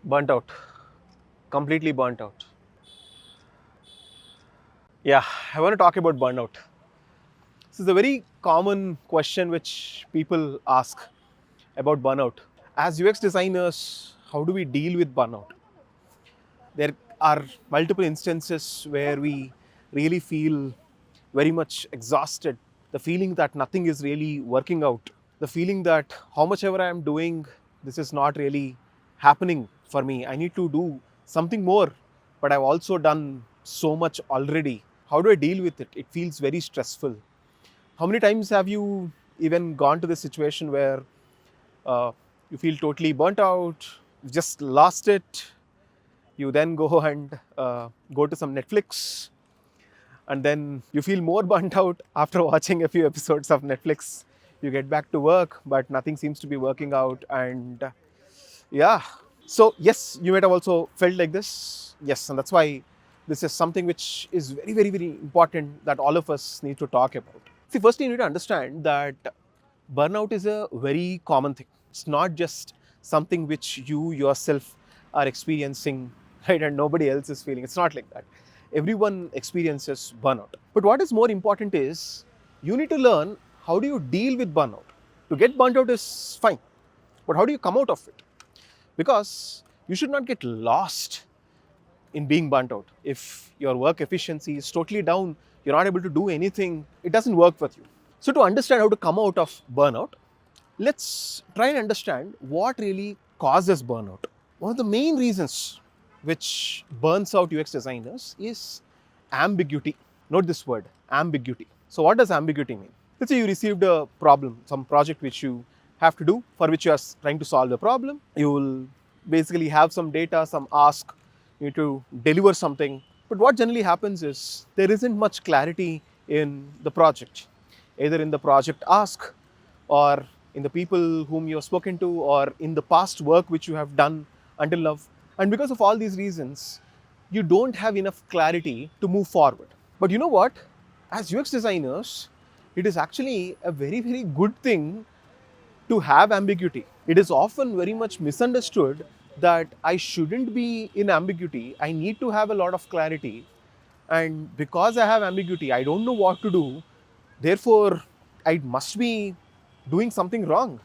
Burnt out, completely burnt out. Yeah, I want to talk about burnout. This is a very common question which people ask about burnout. As UX designers, how do we deal with burnout? There are multiple instances where we really feel very much exhausted, the feeling that nothing is really working out, the feeling that how much ever I am doing, this is not really happening for me. I need to do something more, but I've also done so much already. How do I deal with it? It feels very stressful. How many times have you even gone to this situation where uh, you feel totally burnt out, you've just lost it, you then go and go to some Netflix, and then you feel more burnt out after watching a few episodes of Netflix. You get back to work, but nothing seems to be working out. And yeah, so yes, you might have also felt like this. Yes, and that's why this is something which is very, very, very important that all of us need to talk about. See, firstly, you need to understand that burnout is a very common thing. It's not just something which you yourself are experiencing, right, and nobody else is feeling. It's not like that. Everyone experiences burnout. But what is more important is you need to learn how do you deal with burnout. To get burnt out is fine, but how do you come out of it? Because you should not get lost in being burnt out. If your work efficiency is totally down, you're not able to do anything, it doesn't work with you. So, to understand how to come out of burnout, let's try and understand what really causes burnout. One of the main reasons which burns out UX designers is ambiguity. Note this word, ambiguity. So, what does ambiguity mean? Let's say you received a problem, some project which you have to do, for which you are trying to solve the problem. You will basically have some data, some ask, you need to deliver something. But what generally happens is there isn't much clarity in the project, either in the project ask or in the people whom you have spoken to or in the past work which you have done until now. And because of all these reasons, you don't have enough clarity to move forward. But you know what? As UX designers, it is actually a very, very good thing to have ambiguity. It is often very much misunderstood that I shouldn't be in ambiguity. I need to have a lot of clarity. And because I have ambiguity, I don't know what to do. Therefore, I must be doing something wrong.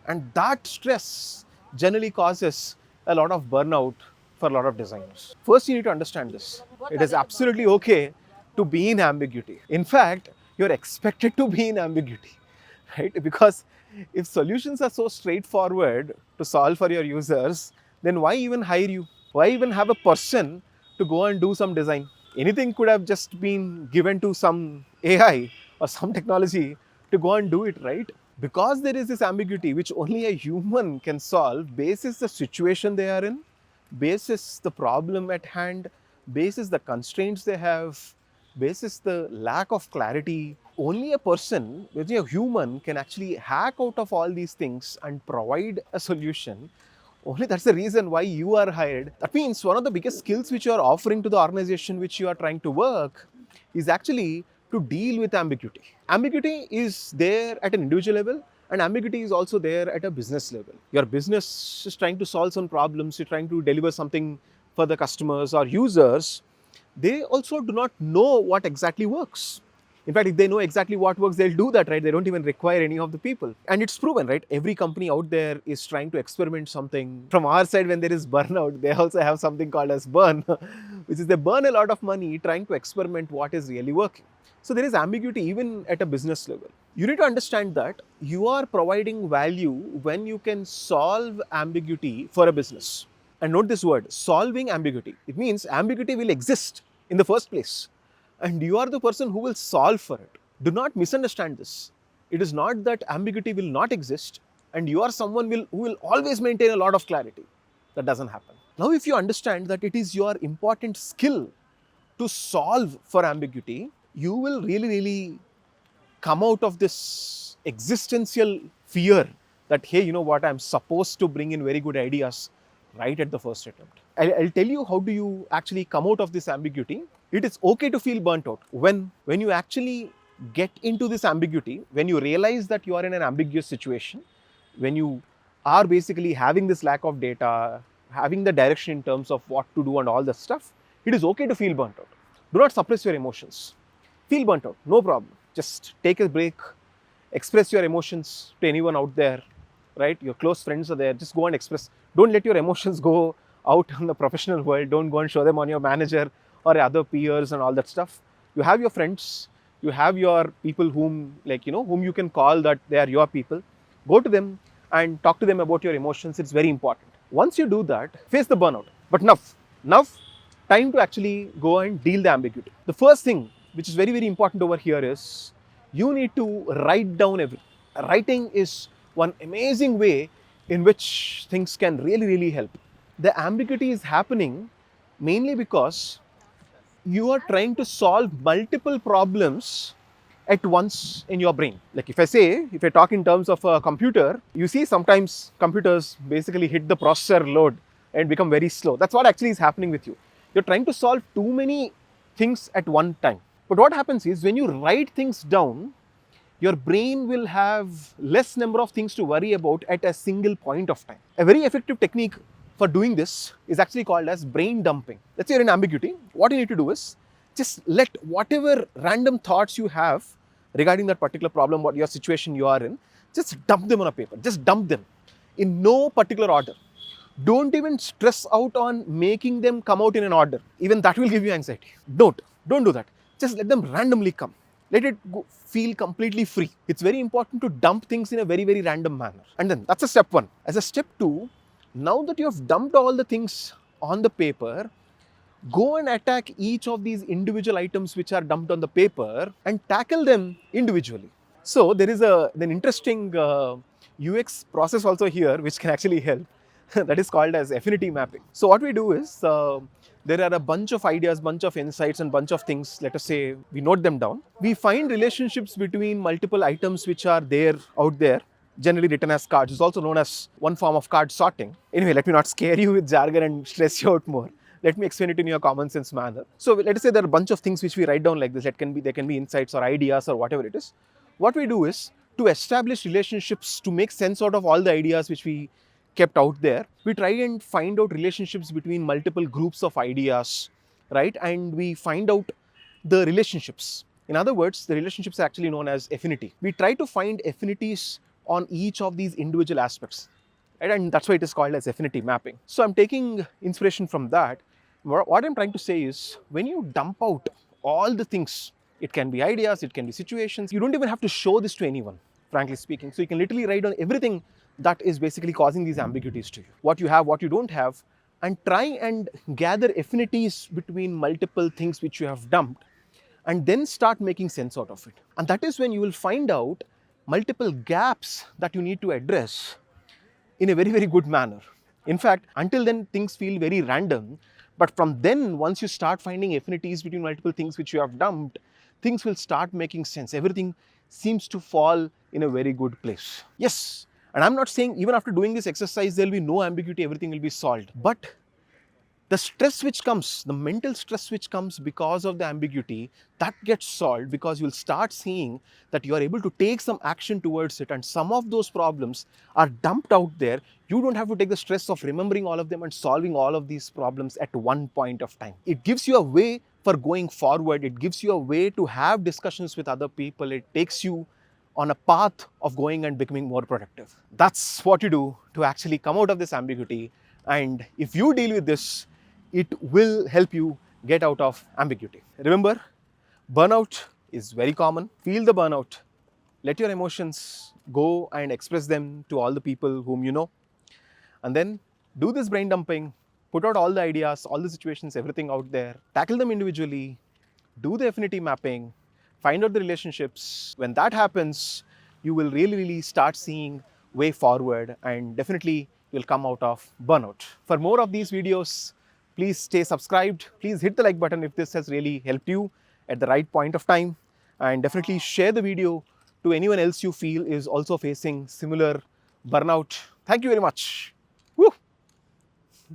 And that stress generally causes a lot of burnout for a lot of designers. First, you need to understand this. It is absolutely okay to be in ambiguity. In fact, you're expected to be in ambiguity, right? Because if solutions are so straightforward to solve for your users, then why even hire you? Why even have a person to go and do some design? Anything could have just been given to some AI or some technology to go and do it, right? Because there is this ambiguity which only a human can solve, basis the situation they are in, basis the problem at hand, basis the constraints they have, basis the lack of clarity. Only a person, a human, can actually hack out of all these things and provide a solution. Only that's the reason why you are hired. That means one of the biggest skills which you are offering to the organization which you are trying to work is actually to deal with ambiguity. Ambiguity is there at an individual level, and ambiguity is also there at a business level. Your business is trying to solve some problems, you're trying to deliver something for the customers or users. They also do not know what exactly works. In fact, if they know exactly what works, they'll do that, right? They don't even require any of the people. And it's proven, right? Every company out there is trying to experiment something. From our side, when there is burnout, they also have something called as burn, which is they burn a lot of money trying to experiment what is really working. So there is ambiguity even at a business level. You need to understand that you are providing value when you can solve ambiguity for a business. And note this word, solving ambiguity. It means ambiguity will exist in the first place, and you are the person who will solve for it. Do not misunderstand this. It is not that ambiguity will not exist and you are someone who will always maintain a lot of clarity. That doesn't happen. Now, if you understand that it is your important skill to solve for ambiguity, you will really, really come out of this existential fear that, hey, you know what, I'm supposed to bring in very good ideas right at the first attempt. I'll tell you how do you actually come out of this ambiguity. It is okay to feel burnt out when you actually get into this ambiguity, when you realize that you are in an ambiguous situation, when you are basically having this lack of data, having the direction in terms of what to do and all that stuff, it is okay to feel burnt out. Do not suppress your emotions. Feel burnt out, no problem. Just take a break, express your emotions to anyone out there, right? Your close friends are there, just go and express. Don't let your emotions go out in the professional world. Don't go and show them on your manager or other peers and all that stuff. You have your friends, you have your people whom, like, whom you can call that they are your people. Go to them and talk to them about your emotions. It's very important. Once you do that, face the burnout. But now, time to actually go and deal the ambiguity. The first thing which is very, very important over here is you need to write down everything. Writing is one amazing way in which things can really, really help. The ambiguity is happening mainly because you are trying to solve multiple problems at once in your brain. Like if I talk in terms of a computer, you see sometimes computers basically hit the processor load and become very slow. That's what actually is happening with you. You're trying to solve too many things at one time. But what happens is when you write things down, your brain will have less number of things to worry about at a single point of time. A very effective technique for doing this is actually called as brain dumping. Let's say you're in ambiguity. What you need to do is just let whatever random thoughts you have regarding that particular problem, what your situation you are in, just dump them on a paper. Just dump them in no particular order. Don't even stress out on making them come out in an order. Even that will give you anxiety. Don't do that. Just let them randomly come. Let it feel completely free. It's very important to dump things in a very, very random manner. And then that's a step one. As a step two, now that you have dumped all the things on the paper, go and attack each of these individual items which are dumped on the paper and tackle them individually. So there is an interesting UX process also here which can actually help. That is called as affinity mapping. So what we do is, there are a bunch of ideas, bunch of insights and bunch of things. Let us say we note them down. We find relationships between multiple items which are there out there, generally written as cards. It's also known as one form of card sorting. Anyway, let me not scare you with jargon and stress you out more. Let me explain it in your common sense manner. So let us say there are a bunch of things which we write down like this. There can be insights or ideas or whatever it is. What we do is to establish relationships, to make sense out of all the ideas which we kept out there, we try and find out relationships between multiple groups of ideas, right? And we find out the relationships. In other words, the relationships are actually known as affinity. We try to find affinities on each of these individual aspects, right? And that's why it is called as affinity mapping. So I'm taking inspiration from that. What I'm trying to say is, when you dump out all the things, it can be ideas, it can be situations, you don't even have to show this to anyone, frankly speaking. So you can literally write down everything that is basically causing these ambiguities to you. What you have, what you don't have, and try and gather affinities between multiple things which you have dumped, and then start making sense out of it. And that is when you will find out multiple gaps that you need to address in a very, very good manner. In fact, until then things feel very random, but from then, once you start finding affinities between multiple things which you have dumped, things will start making sense. Everything seems to fall in a very good place. Yes, and I'm not saying even after doing this exercise there will be no ambiguity, everything will be solved. But the stress which comes, the mental stress which comes because of the ambiguity, that gets solved because you'll start seeing that you are able to take some action towards it, and some of those problems are dumped out there. You don't have to take the stress of remembering all of them and solving all of these problems at one point of time. It gives you a way for going forward. It gives you a way to have discussions with other people. It takes you on a path of going and becoming more productive. That's what you do to actually come out of this ambiguity. And if you deal with this, it will help you get out of ambiguity. Remember, burnout is very common. Feel the burnout. Let your emotions go and express them to all the people whom you know. And then do this brain dumping. Put out all the ideas, all the situations, everything out there. Tackle them individually. Do the affinity mapping. Find out the relationships. When that happens, you will really, really start seeing way forward, and definitely you'll come out of burnout. For more of these videos, please stay subscribed. Please hit the like button if this has really helped you at the right point of time, and definitely share the video to anyone else you feel is also facing similar burnout. Thank you very much.